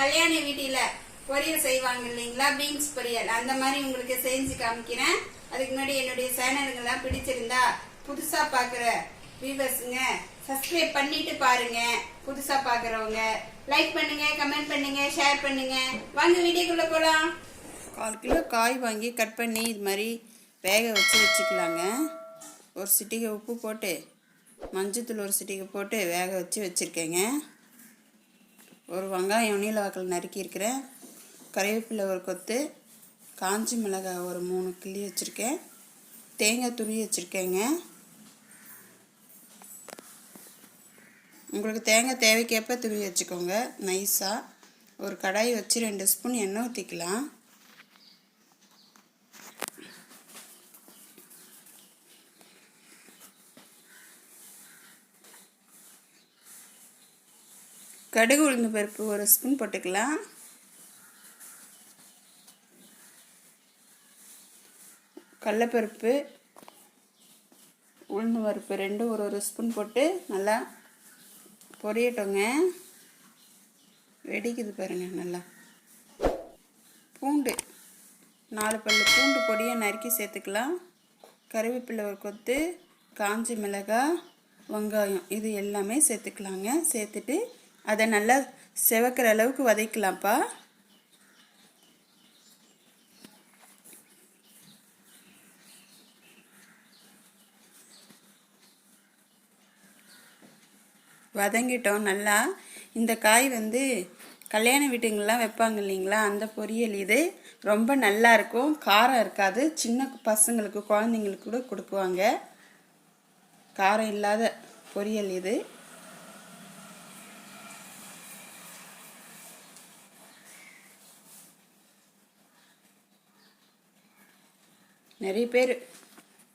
கல்யாண வீட்டில பொரியல் செய்வாங்க இல்லைங்களா, பீன்ஸ் பொரியல். அந்த மாதிரி உங்களுக்கு செஞ்சு காமிக்கிறேன். அதுக்கு முன்னாடி என்னுடைய சேனலுங்கெல்லாம் பிடிச்சிருந்தா புதுசா பாக்குற வியூவர்ஸுங்க சப்ஸ்கிரைப் பண்ணிட்டு பாருங்க. புதுசா பாக்குறவங்க லைக் பண்ணுங்க, கமெண்ட் பண்ணுங்க, ஷேர் பண்ணுங்க. வாங்க வீடியோக்குள்ள போலாம். 1/4 கிலோ காய் வாங்கி கட் பண்ணி இது மாதிரி வேக வச்சுக்கலாங்க. ஒரு சிட்டிகை உப்பு போட்டு மஞ்சத்தூள் ஒரு சிட்டிகை போட்டு வேக வச்சுருக்கேங்க. ஒரு வெங்காயம் நீல வாக்கில் நறுக்கியிருக்கிறேன். கறிவேப்பிலை ஒரு கொத்து, காஞ்சி மிளகாய் ஒரு 3 கிள்ளி வச்சுருக்கேன். தேங்காய் துருவி வச்சுருக்கேங்க. உங்களுக்கு தேங்காய் தேவைக்கேற்ப துருவி வச்சுக்கோங்க நைஸாக. ஒரு கடாய் வச்சு 2 ஸ்பூன் எண்ணெய் ஊற்றிக்கலாம். கடுகு உளுந்து பருப்பு 1 ஸ்பூன் போட்டுக்கலாம். கடலைப்பருப்பு உளுந்து பருப்பு ரெண்டும் ஒரு ஸ்பூன் போட்டு நல்லா பொரியட்டோங்க. வெடிக்குது பாருங்க நல்லா. பூண்டு 4 பல்லு பூண்டு பொடியை நறுக்கி சேர்த்துக்கலாம். கறிவேப்பிலை ஒரு கொத்து, காஞ்சி மிளகாய், வெங்காயம் இது எல்லாமே சேர்த்துக்கலாங்க. சேர்த்துட்டு அதை நல்லா செவக்கிற அளவுக்கு வதக்கலாம்ப்பா. வதங்கிட்டோம் நல்லா. இந்த காய் கல்யாண வீட்டுங்கள்லாம் வைப்பாங்க இல்லைங்களா, அந்த பொரியல் இது ரொம்ப நல்லா இருக்கும். காரம் இருக்காது. சின்ன பசங்களுக்கு குழந்தைங்களுக்கு கூட கொடுக்குவாங்க. காரம் இல்லாத பொரியல் இது. நிறைய பேர்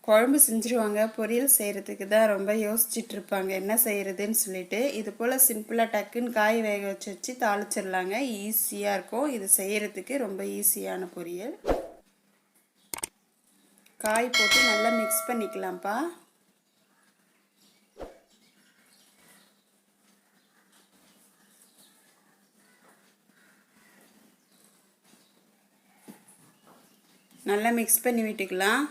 குழம்பு செஞ்சுருவாங்க, பொரியல் செய்கிறதுக்கு தான் ரொம்ப யோசிச்சுட்டு இருப்பாங்க என்ன செய்கிறதுன்னு சொல்லிட்டு. இது போல் சிம்பிளாக டக்குன்னு காய் வேக வச்சு தாளிச்சிடலாங்க. ஈஸியாக இருக்கும். இது செய்கிறதுக்கு ரொம்ப ஈஸியான பொரியல். காய் போட்டு நல்லா மிக்ஸ் பண்ணிக்கலாம்ப்பா. நல்லா மிக்ஸ் பண்ணி விட்டுக்கலாம்.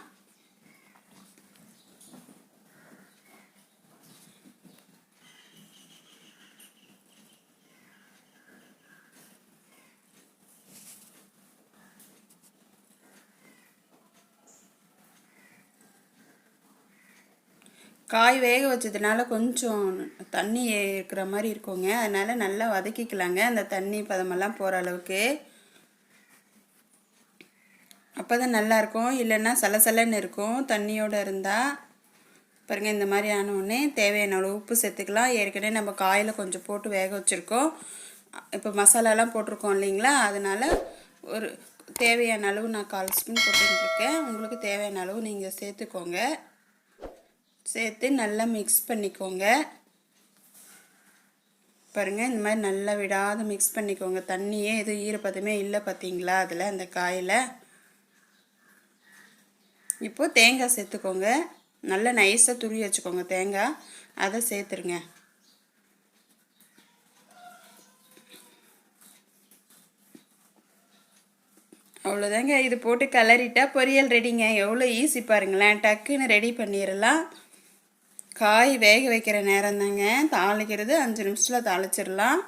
காய் வேக வச்சதுனால கொஞ்சம் தண்ணி இருக்கிற மாதிரி இருக்குங்க. அதனால் நல்லா வதக்கிக்கலாங்க அந்த தண்ணி பதமெல்லாம் போகிற அளவுக்கு. அப்போ தான் நல்லாயிருக்கும். இல்லைன்னா சலசலன்னு இருக்கும் தண்ணியோடு இருந்தால். பாருங்கள், இந்த மாதிரி ஆனவுடனே தேவையான அளவு உப்பு சேர்த்துக்கலாம். ஏற்கனவே நம்ம காயில் கொஞ்சம் போட்டு வேக வச்சுருக்கோம். இப்போ மசாலாலாம் போட்டிருக்கோம் இல்லைங்களா, அதனால் ஒரு தேவையான அளவு நான் 1/4 ஸ்பூன் போட்டுருக்கேன். உங்களுக்கு தேவையான அளவு நீங்கள் சேர்த்துக்கோங்க. சேர்த்து நல்லா மிக்ஸ் பண்ணிக்கோங்க. பாருங்கள், இந்த மாதிரி நல்லா விடாத மிக்ஸ் பண்ணிக்கோங்க. தண்ணியே எதுவும் ஈரப்பதமே இல்லை பார்த்தீங்களா அதில், அந்த காயில். இப்போது தேங்காய் சேர்த்துக்கோங்க. நல்லா நைஸாக துருவி வச்சுக்கோங்க தேங்காய். அதை சேர்த்துருங்க. அவ்வளோதாங்க. இது போட்டு கிளறிட்டா பொரியல் ரெடிங்க. எவ்வளோ ஈஸி பாருங்களேன். டக்குன்னு ரெடி பண்ணிடலாம். காய் வேக வைக்கிற நேரம் தாங்க. தாளிக்கிறது 5 நிமிஷத்தில் தாளிச்சிடலாம்.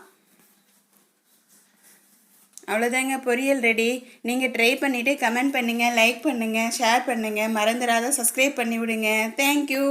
அவ்வளோதாங்க, பொரியல் ரெடி. நீங்கள் ட்ரை பண்ணிவிட்டு கமெண்ட் பண்ணுங்கள், லைக் பண்ணுங்கள், ஷேர் பண்ணுங்கள். மறந்துடாத சப்ஸ்கிரைப் பண்ணி விடுங்க. தேங்க்யூ.